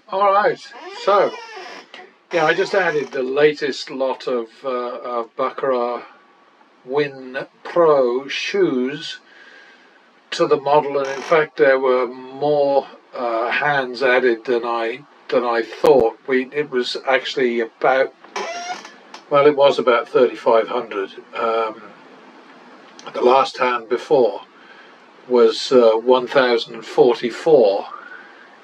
All right, so yeah, I just added the latest lot of baccarat Win Pro shoes to the model, and in fact there were more hands added than I thought. It was actually about, well, it was about 3,500. The last hand before was 1,044.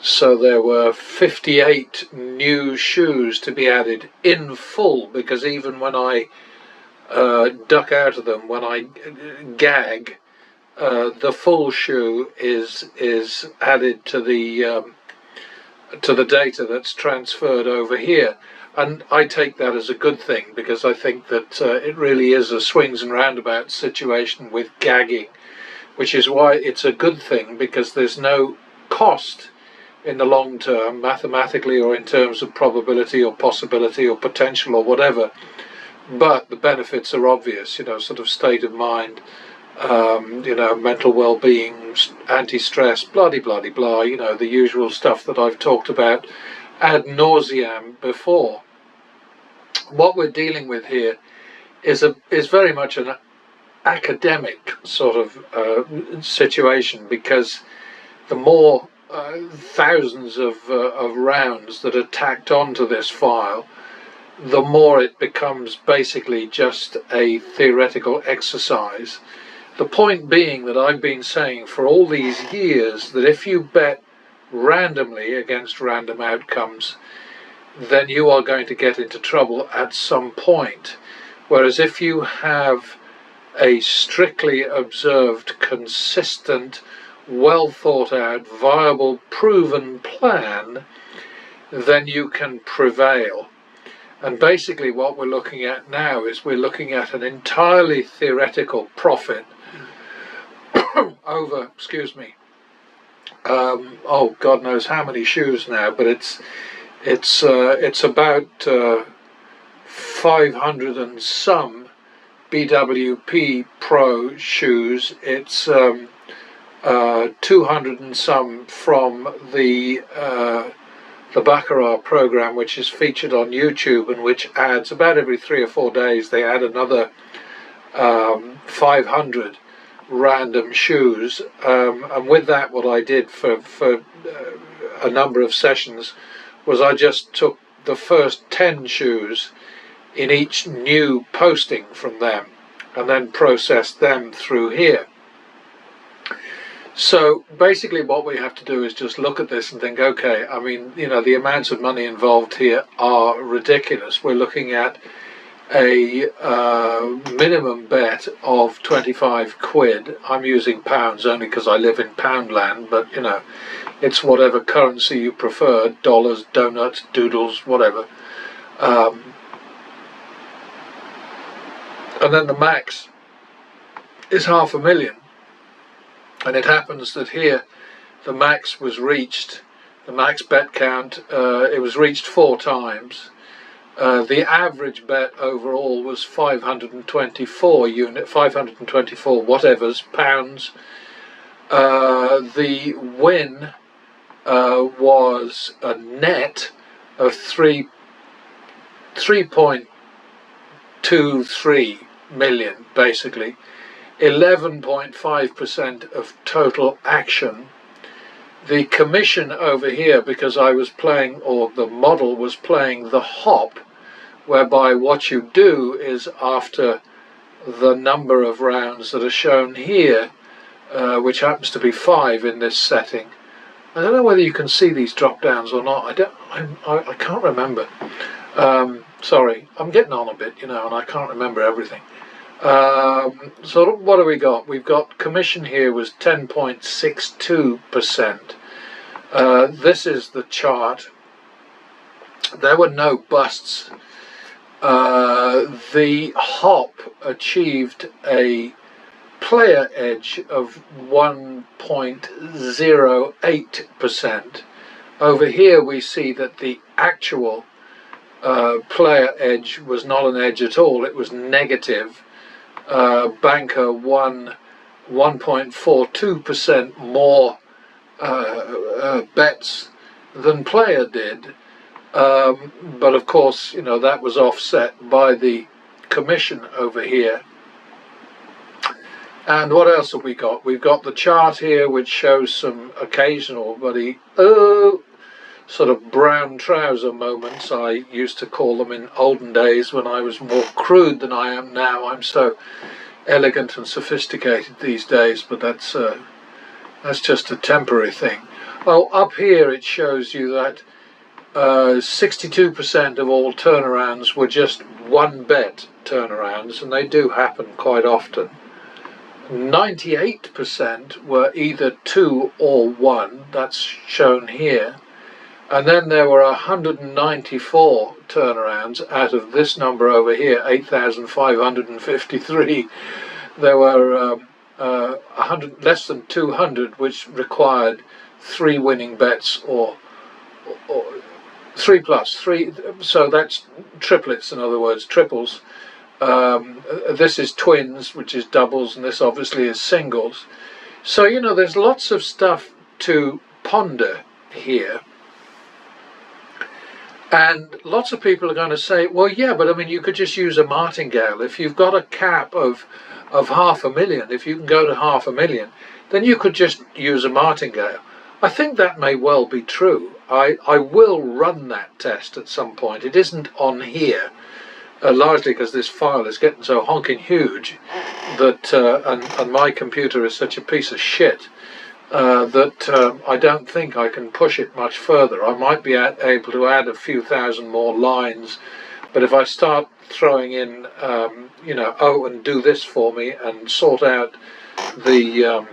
So there were 58 new shoes to be added in full, because even when I duck out of them, when I gag, the full shoe is added to the data that's transferred over here. And I take that as a good thing, because I think that it really is a swings and roundabouts situation with gagging, which is why it's a good thing, because there's no cost in the long term, mathematically, or in terms of probability or possibility or potential or whatever. But the benefits are obvious, sort of state of mind, mental well-being, anti-stress, blah-de-blah-de-blah, the usual stuff that I've talked about ad nauseam before. What we're dealing with here is very much an academic sort of situation, because the more thousands of rounds that are tacked onto this file, the more it becomes basically just a theoretical exercise. The point being that I've been saying for all these years that if you bet randomly against random outcomes, then you are going to get into trouble at some point. Whereas if you have a strictly observed, consistent, well thought out, viable, proven plan, then you can prevail. And basically what we're looking at now is we're looking at an entirely theoretical profit over, oh God knows how many shoes now, but it's about 500 and some BWP Pro shoes. It's 200 and some from the baccarat program, which is featured on YouTube, and which adds about every 3 or 4 days they add another 500 random shoes, and with that what I did for a number of sessions was I just took the first 10 shoes in each new posting from them and then processed them through here. So basically what we have to do is just look at this and think, okay, I mean, the amounts of money involved here are ridiculous. We're looking at a minimum bet of 25 quid. I'm using pounds only because I live in Poundland, but it's whatever currency you prefer, dollars, donuts, doodles, whatever. And then the max is 500,000. And it happens that here the max was reached, the max bet count, it was reached 4 times. The average bet overall was 524 whatevers, pounds. The win was a net of 3.23 million, basically. 11.5% of total action. The commission over here, because I was playing, or the model was playing the hop, whereby what you do is after the number of rounds that are shown here, which happens to be 5 in this setting. I don't know whether you can see these drop downs or not. I can't remember. Sorry, I'm getting on a bit, and I can't remember everything. So what do we got? We've got commission here was 10.62%. This is the chart. There were no busts. The hop achieved a player edge of 1.08%. Over here we see that the actual player edge was not an edge at all, it was negative. Banker won 1.42% more bets than player did, but of course, you know, that was offset by the commission over here. And what else have we got? We've got the chart here which shows some occasional bloody sort of brown trouser moments. I used to call them in olden days when I was more crude than I am now. I'm so elegant and sophisticated these days, but that's just a temporary thing. Oh, up here it shows you that 62% of all turnarounds were just one bet turnarounds, and they do happen quite often. 98% were either 2 or 1, that's shown here. And then there were 194 turnarounds out of this number over here, 8,553. There were less than 200 which required 3 winning bets or 3 plus 3. So that's triplets, in other words, triples. This is twins, which is doubles, and this obviously is singles. So, you know, there's lots of stuff to ponder here. And lots of people are going to say, well, yeah, but I mean, you could just use a martingale. If you've got a cap of 500,000, if you can go to 500,000, then you could just use a martingale. I think that may well be true. I will run that test at some point. It isn't on here, largely because this file is getting so honking huge that, and my computer is such a piece of shit, that I don't think I can push it much further. I might be able to add a few thousand more lines, but if I start throwing in, you know, oh, and do this for me, and sort out the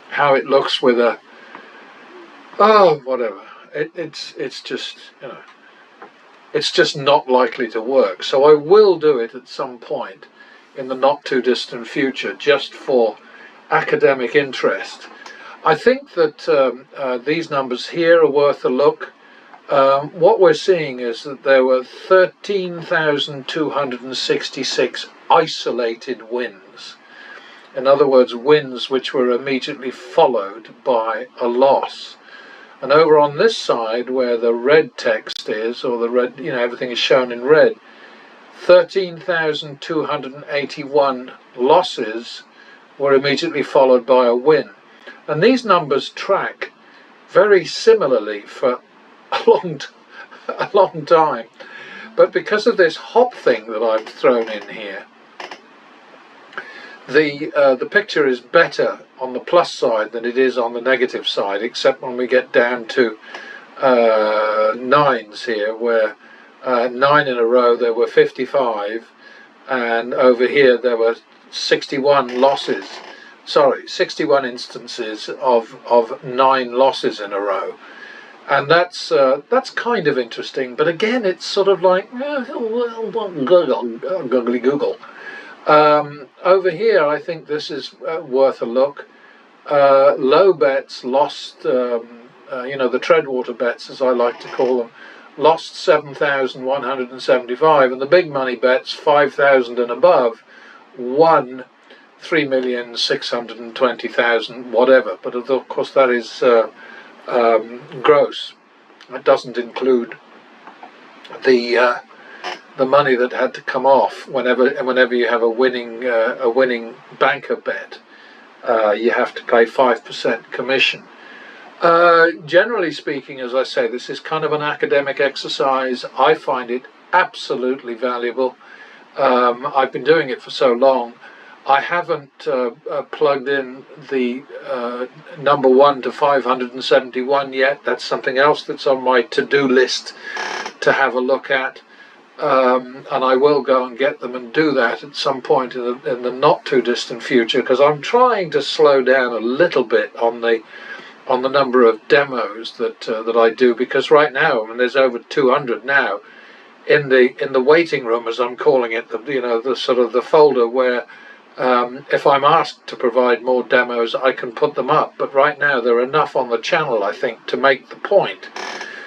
how it looks with a, oh, whatever, it's just, you know, it's just not likely to work. So I will do it at some point in the not too distant future, just for academic interest. I think that these numbers here are worth a look. What we're seeing is that there were 13,266 isolated wins. In other words, wins which were immediately followed by a loss. And over on this side, where the red text is, or the red, you know, everything is shown in red, 13,281 losses were immediately followed by a win. And these numbers track very similarly for a long time. But because of this hop thing that I've thrown in here, the picture is better on the plus side than it is on the negative side, except when we get down to nines here, where 9 in a row there were 55, and over here there were 61 losses. Sorry, 61 instances of 9 losses in a row. And that's kind of interesting, but again, it's sort of like googly Google. Over here, I think this is worth a look. Low bets lost, you know, the treadwater bets, as I like to call them, lost 7,175, and the big money bets, 5,000 and above, won 3,620,000, whatever. But of course, that is gross. It doesn't include the money that had to come off whenever you have a winning banker bet. You have to pay 5% commission. Generally speaking, as I say, this is kind of an academic exercise. I find it absolutely valuable. I've been doing it for so long. I haven't plugged in the number 1 to 571 yet. That's something else that's on my to-do list to have a look at. And I will go and get them and do that at some point in the not too distant future, because I'm trying to slow down a little bit on the number of demos that I do, because right now, I mean, there's over 200 now in the waiting room, as I'm calling it, the sort of the folder where if I'm asked to provide more demos, I can put them up. But right now there are enough on the channel, I think, to make the point.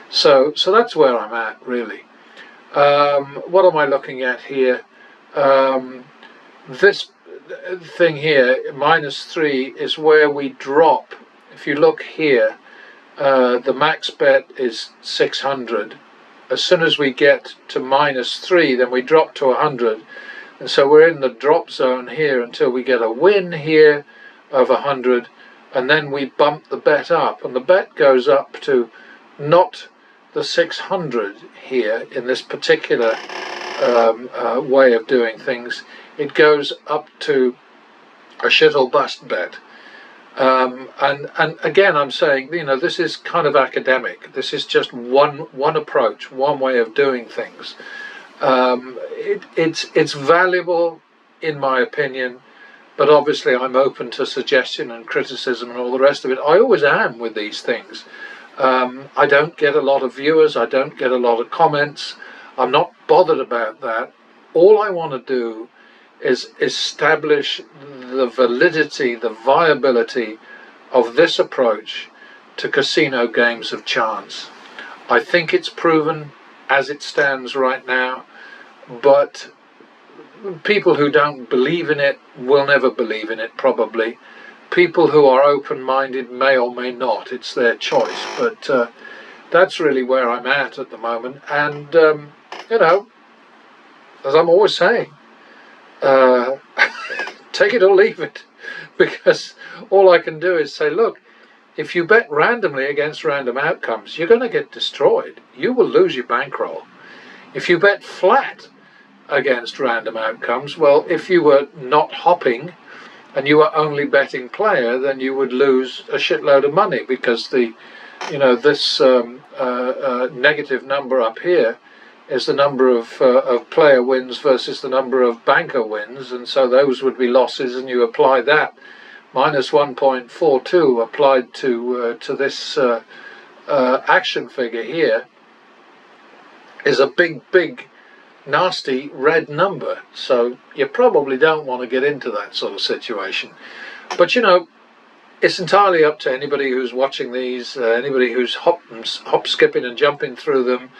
So that's where I'm at, really. What am I looking at here? This thing here, -3, is where we drop. If you look here, the max bet is 600. As soon as we get to -3, then we drop to 100. And so we're in the drop zone here until we get a win here of 100, and then we bump the bet up, and the bet goes up to not the 600 here in this particular way of doing things. It goes up to a shit or bust bet. And again, I'm saying, this is kind of academic. This is just one approach, one way of doing things. It's valuable, in my opinion, but obviously I'm open to suggestion and criticism and all the rest of it. I always am with these things. I don't get a lot of viewers. I don't get a lot of comments. I'm not bothered about that. All I want to do is establish the validity, the viability of this approach to casino games of chance. I think it's proven as it stands right now, but people who don't believe in it will never believe in it, probably. People who are open-minded may or may not. It's their choice, but that's really where I'm at the moment. And as I'm always saying, take it or leave it, because all I can do is say, look, if you bet randomly against random outcomes, you're going to get destroyed. You will lose your bankroll. If you bet flat against random outcomes, well, if you were not hopping and you were only betting player, then you would lose a shitload of money, because this negative number up here is the number of player wins versus the number of banker wins, and so those would be losses, and you apply that minus 1.42 applied to this action figure here is a big nasty red number. So you probably don't want to get into that sort of situation, but it's entirely up to anybody who's watching these, anybody who's hop skipping and jumping through them.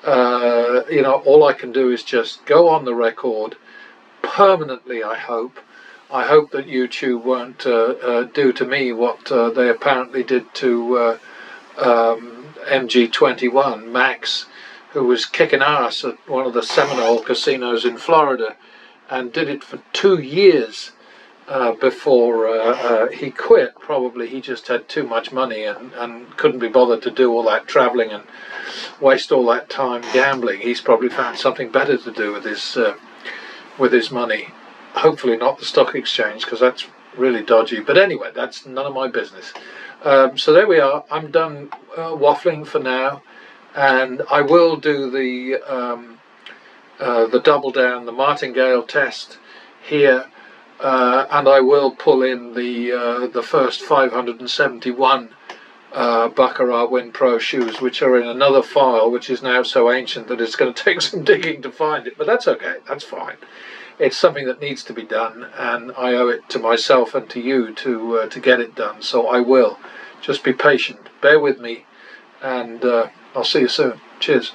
All I can do is just go on the record permanently. I hope that YouTube won't do to me what they apparently did to MG21 Max, who was kicking ass at one of the Seminole casinos in Florida, and did it for 2 years before he quit. Probably he just had too much money and couldn't be bothered to do all that traveling and waste all that time gambling. He's probably found something better to do with his money. Hopefully not the stock exchange, because that's really dodgy. But anyway, that's none of my business. So there we are. I'm done waffling for now, and I will do the double down, the martingale test here, and I will pull in the first 571 baccarat Win Pro shoes, which are in another file, which is now so ancient that it's going to take some digging to find it. But that's okay. That's fine. It's something that needs to be done, and I owe it to myself and to you to get it done. So I will. Just be patient. Bear with me, and I'll see you soon. Cheers.